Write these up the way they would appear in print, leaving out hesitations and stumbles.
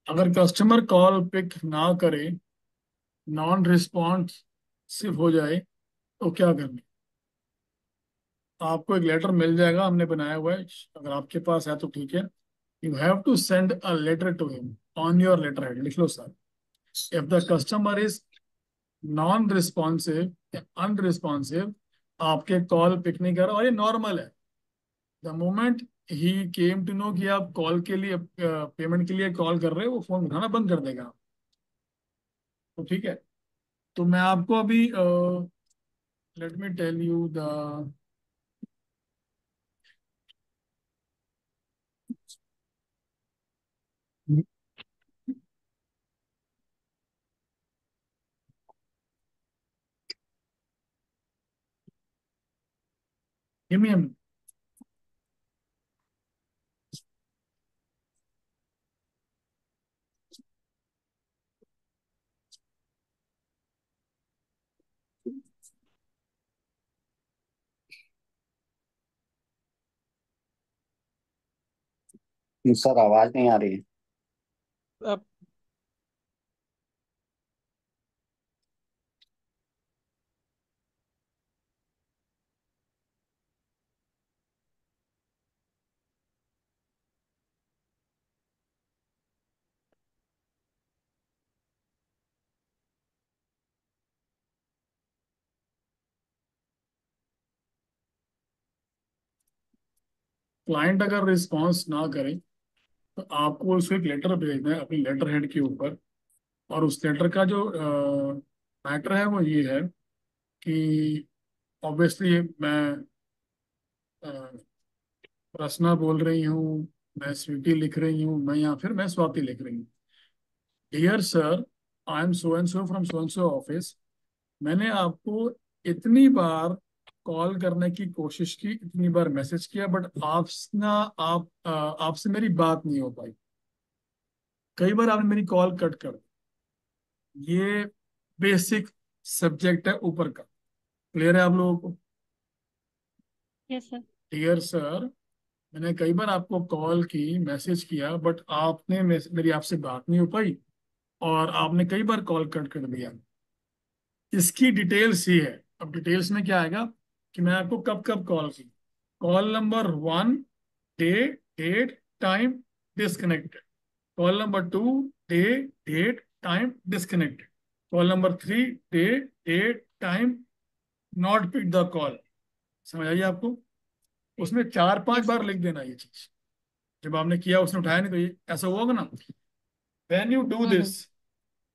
अगर customer call pick ना करे, नॉन रिस्पॉन्सिव हो जाए, तो क्या करना? आपको एक लेटर मिल जाएगा, हमने बनाया हुआ है, अगर आपके पास है तो ठीक है। You have to send a letter to him on your letter head, लिख लो sir. If the customer is non responsive या अनरिस्पॉन्सिव, आपके कॉल पिक नहीं कर रहा, और ये नॉर्मल है। The moment he came to know कि आप कॉल के लिए, पेमेंट के लिए कॉल कर रहे हो, वो फोन उठाना बंद कर देगा। तो ठीक है। तो मैं आपको अभी, let me tell you the, give me. Sir आवाज नहीं आ रही है। अब क्लाइंट अगर रिस्पॉन्स ना करे, तो आपको उसको एक लेटर भेजना है अपनी लेटर हेड के ऊपर। और उस लेटर का जो मैटर है वो ये है कि, ऑब्वियसली मैं रसना बोल रही हूँ, मैं स्वीटी लिख रही हूँ, मैं, या फिर मैं स्वाति लिख रही हूँ। Dear sir, I am so and so from so and so office. मैंने आपको इतनी बार कॉल करने की कोशिश की, इतनी बार मैसेज किया, बट आप ना, आपसे मेरी बात नहीं हो पाई। कई बार आपने मेरी कॉल कट कर दी। ये बेसिक सब्जेक्ट है ऊपर का। क्लियर है आप लोगों को? Yes sir. डियर सर, मैंने कई बार आपको कॉल की, मैसेज किया, बट आपने मेरी आपसे बात नहीं हो पाई, और आपने कई बार कॉल कट कर दिया। इसकी डिटेल्स ये है। अब डिटेल्स में क्या आएगा कि मैं आपको कब कब कॉल की। Call number 1, day, date, time, disconnected. Call number 2, day, date, time, disconnected. Call number 3, day, date, time, not pick the call. समझ आइए आपको? उसमें 4-5 यस बार सर। लिख देना ये चीज। जब आपने किया, उसने उठाया नहीं, तो ये ऐसा हुआ होगा ना। When you do this,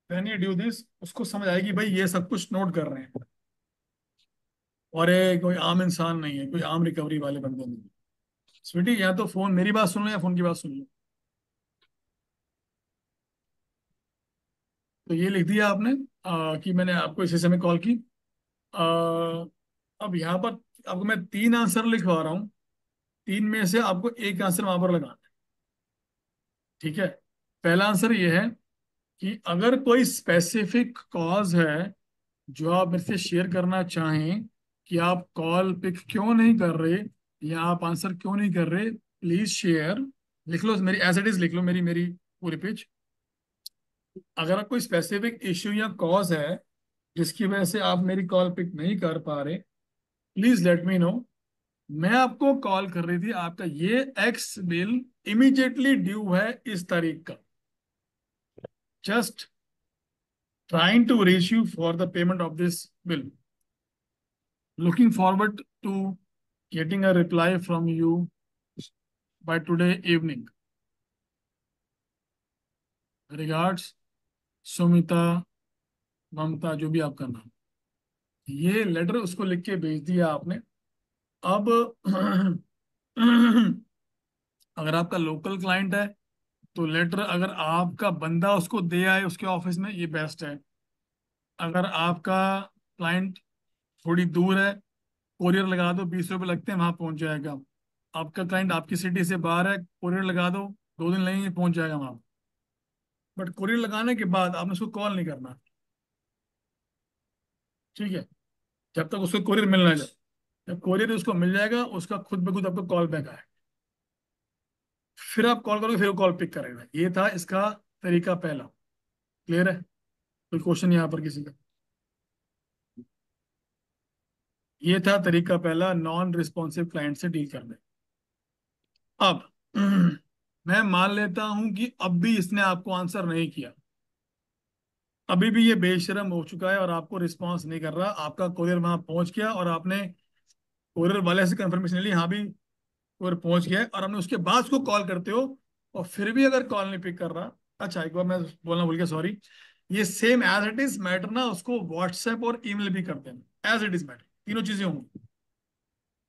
hmm. When you do this, उसको समझ आएगी भाई ये सब कुछ नोट कर रहे हैं, और ये कोई आम इंसान नहीं है, कोई आम रिकवरी वाले बंदे नहीं है। स्वीटी, या तो फोन, मेरी बात सुन लो या फोन की बात सुन लो। तो ये लिख दिया आपने, कि मैंने आपको इसी समय कॉल की। आ, अब यहाँ पर आपको मैं 3 आंसर लिखवा रहा हूँ। 3 में से आपको एक आंसर वहां पर लगाना है। ठीक है? पहला आंसर ये है कि अगर कोई स्पेसिफिक कॉज है जो आप मेरे से शेयर करना चाहें, कि आप कॉल पिक क्यों नहीं कर रहे, या आप आंसर क्यों नहीं कर रहे, प्लीज शेयर। लिख लो मेरी, एज इट इज लिख लो, मेरी मेरी पूरी पेज। अगर कोई स्पेसिफिक इश्यू या कॉज है जिसकी वजह से आप मेरी कॉल पिक नहीं कर पा रहे, प्लीज लेट मी नो। मैं आपको कॉल कर रही थी, आपका ये एक्स बिल इमीडिएटली ड्यू है इस तारीख का। Just trying to reach you for the payment of this bill. Looking forward to getting a reply from you by today evening. Regards, Sumita, Mamta, जो भी आपका नाम। ये लेटर उसको लिख के भेज दिया आपने। अब अगर आपका लोकल क्लाइंट है, तो लेटर अगर आपका बंदा उसको दे आए उसके ऑफिस में, ये बेस्ट है। अगर आपका क्लाइंट थोड़ी दूर है, कोरियर लगा दो, 20 रुपये लगते हैं, वहां पहुंच जाएगा। आपका क्लाइंट आपकी सिटी से बाहर है, कोरियर लगा दो, 2 दिन लगेंगे, पहुंच जाएगा वहां। बट कोरियर लगाने के बाद आपने उसको कॉल नहीं करना। ठीक है? जब तक उसको कोरियर मिल ना जाए। जब कोरियर उसको मिल जाएगा, उसका खुद ब खुद आपको कॉल बैक आएगा। फिर आप कॉल करोगे, फिर वो कॉल पिक करेगा। ये था इसका तरीका पहला। क्लियर है? कोई क्वेश्चन यहाँ पर किसी का? ये था तरीका पहला नॉन रिस्पॉन्सिव क्लाइंट से डील करने। अब मैं मान लेता हूं कि अब भी इसने आपको आंसर नहीं किया, अभी भी ये बेशरम हो चुका है और आपको रिस्पॉन्स नहीं कर रहा। आपका कोरियर वहां पहुंच गया और आपने कोरियर वाले से कंफर्मेशन ली, हाँ भी कोरियर पहुंच गया है, और हमने उसके बाद उसको कॉल करते हो और फिर भी अगर कॉल नहीं पिक कर रहा। अच्छा, एक बार मैं बोलना भूल गया, सॉरी। ये same as it is matter ना, उसको व्हाट्सएप और ईमेल भी करते हैं, एज इट इज मैटर, तीनों चीजें होंगी,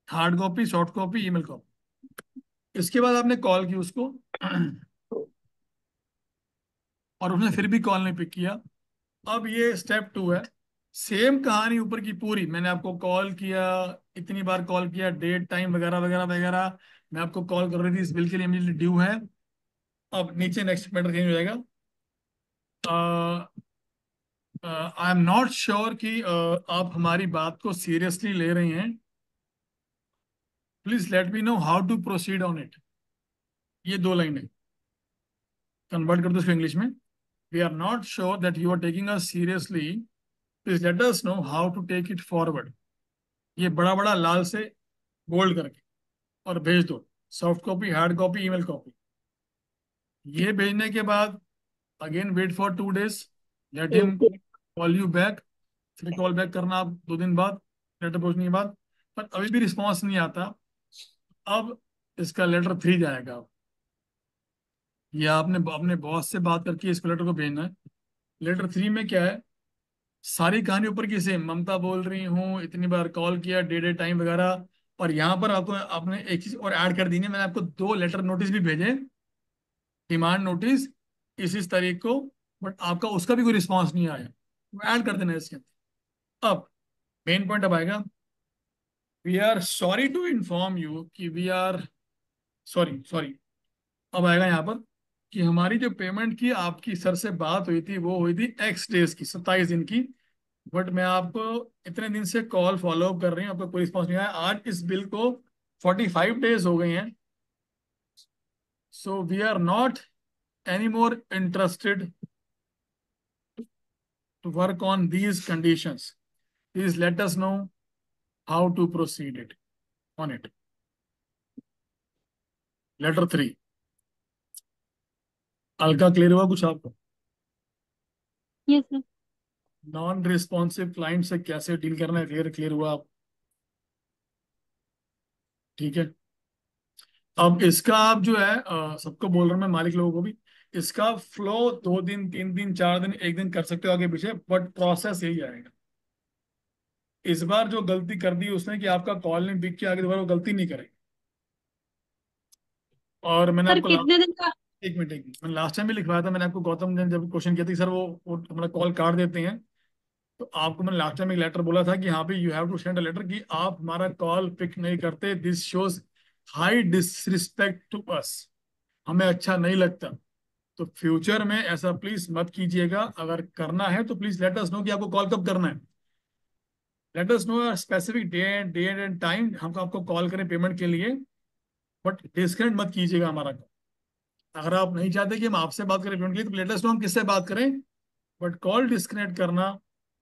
hard copy, soft copy, email copy. इसके बाद आपने कॉल की उसको और उसने फिर भी कॉल नहीं पिक किया। अब ये स्टेप 2 है। सेम कहानी ऊपर की पूरी, मैंने आपको कॉल किया, इतनी बार कॉल किया, डेट टाइम वगैरह वगैरह वगैरह, मैं आपको कॉल कर रही थी, इस बिल के लिए इमीडिएटली ड्यू है। अब नीचे नेक्स्ट मैटर चेंज हो जाएगा। आई एम नॉट श्योर कि आप हमारी बात को सीरियसली ले रहे हैं, please let me know how to proceed on it. ये दो लाइनें कन्वर्ट कर दो इसको इंग्लिश में। We are not sure that you are taking us seriously, please let us know how to take it forward. ये बड़ा बड़ा लाल से बोल्ड करके और भेज दो, soft copy, hard copy, email copy. ये भेजने के बाद again wait for 2 days, let him call you back. फिर कॉल बैक करना आप 2 दिन बाद, लेटर पहुंचने के बाद, पर अभी भी रिस्पॉन्स नहीं आता। अब इसका लेटर 3 जाएगा। ये आपने अपने बॉस से बात करके इसको लेटर को भेजना है। लेटर 3 में क्या है? सारी कहानी ऊपर की सेम, ममता बोल रही हूँ, इतनी बार कॉल किया, डेट टाइम वगैरह। और यहाँ पर आपको आपने एक चीज और ऐड कर दी है, मैंने आपको 2 लेटर नोटिस भी भेजे, डिमांड नोटिस इस तारीख को, बट आपका उसका भी कोई रिस्पॉन्स नहीं आया, वो ऐड कर देना है इसके अंदर। अब मेन पॉइंट अब आएगा। We are sorry to inform you कि वी आर सॉरी सॉरी। अब आएगा यहाँ पर कि हमारी जो पेमेंट की आपकी सर से बात हुई थी, वो हुई थी X days की, 27 दिन की। बट मैं आपको इतने दिन से कॉल फॉलो अप कर रही हूँ, आपका कोई रिस्पॉन्स नहीं आया। आज इस बिल को 45 days हो गए हैं। So we are not any more interested to work on these conditions. Please let us know how to proceed it on it. Letter 3। हल्का क्लियर हुआ कुछ आपको? Yes sir. Non responsive client से कैसे डील करना है, क्लियर क्लियर हुआ आप? ठीक है। अब इसका आप जो है सबको बोल रहा हूं मैं, मालिक लोगों को भी, इसका फ्लो 2 दिन, 3 दिन, 4 दिन, एक दिन कर सकते हो आगे पीछे, बट प्रोसेस यही आएगा। इस बार जो गलती कर दी उसने कि आपका कॉल नहीं पिक किया, आगे दोबारा वो गलती नहीं करेगी। और मैंने सर आपको कितने दिन का? एक मिनट, मैंने लास्ट टाइम भी लिखवाया था, मैंने आपको गौतम ने जब क्वेश्चन किया था कि सर वो हमारा कॉल काट देते हैं, तो आपको मैंने लास्ट टाइम एक लेटर बोला था कि हाँ पे you have to send a letter कि आप हमारा कॉल पिक नहीं करते, this shows high disrespect to us, हमें अच्छा नहीं लगता। तो फ्यूचर में ऐसा प्लीज मत कीजिएगा, अगर करना है तो प्लीज लेट अस नो कि आपको कॉल कब करना है। Late us no specific day and time, हम आपको कॉल करें पेमेंट के लिए, बट डिस्कनेक्ट मत कीजिएगा हमारा call। अगर आप नहीं चाहते कि हम आपसे बात करें पेमेंट के लिए, तो लेट अस नो हम किससे बात करें, बट कॉल डिस्कनेक्ट करना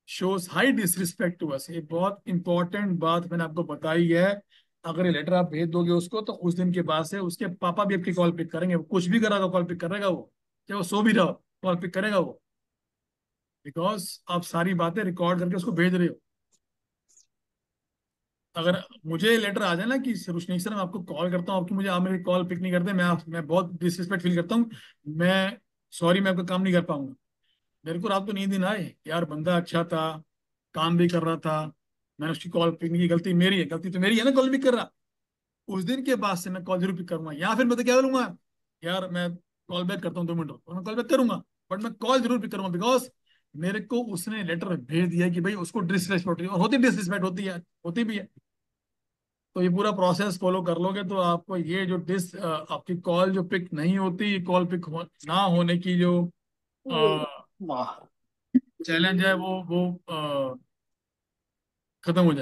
shows high disrespect to us. ये बहुत इंपॉर्टेंट बात मैंने आपको बताई है। अगर ये लेटर आप भेज दोगे उसको, तो उस दिन के बाद से उसके पापा भी आपकी कॉल पिक करेंगे, वो कुछ भी करेगा कॉल पिक करेगा वो, चाहे वो सो भी रहा कॉल पिक करेगा वो, बिकॉज आप सारी बातें रिकॉर्ड करके उसको भेज रहे हो। अगर मुझे लेटर आ जाए ना कि रुशनीक सर मैं आपको कॉल करता हूँ, आपकी मुझे आप मेरी कॉल पिक नहीं करते, मैं बहुत डिसरिस्पेक्ट फील करता हूँ, मैं सॉरी, मैं आपका काम नहीं कर पाऊंगा। मेरे को रात को नींद ही ना आए, यार बंदा अच्छा था, काम भी कर रहा था, मैंने उसकी कॉल पिक नहीं की, गलती मेरी है, गलती तो मेरी है ना कॉल पिक कर रहा। उस दिन के बाद से मैं कॉल जरूर पिक करूंगा, या फिर मैं तो क्या करूंगा, यार मैं कॉल बैक करता हूँ 2 मिनट और मैं कॉल बैक करूंगा, बट मैं कॉल जरूर पिक करूंगा, बिकॉज मेरे को उसने लेटर भेज दिया कि भाई उसको डिसरिस्पेक्ट, और होती डिसरिस्पेक्ट होती है, होती भी है। तो ये पूरा प्रोसेस फॉलो कर लोगे तो आपको ये जो आपकी कॉल जो पिक नहीं होती, कॉल पिक ना होने की जो वाह। चैलेंज है, वो खत्म हो जाए।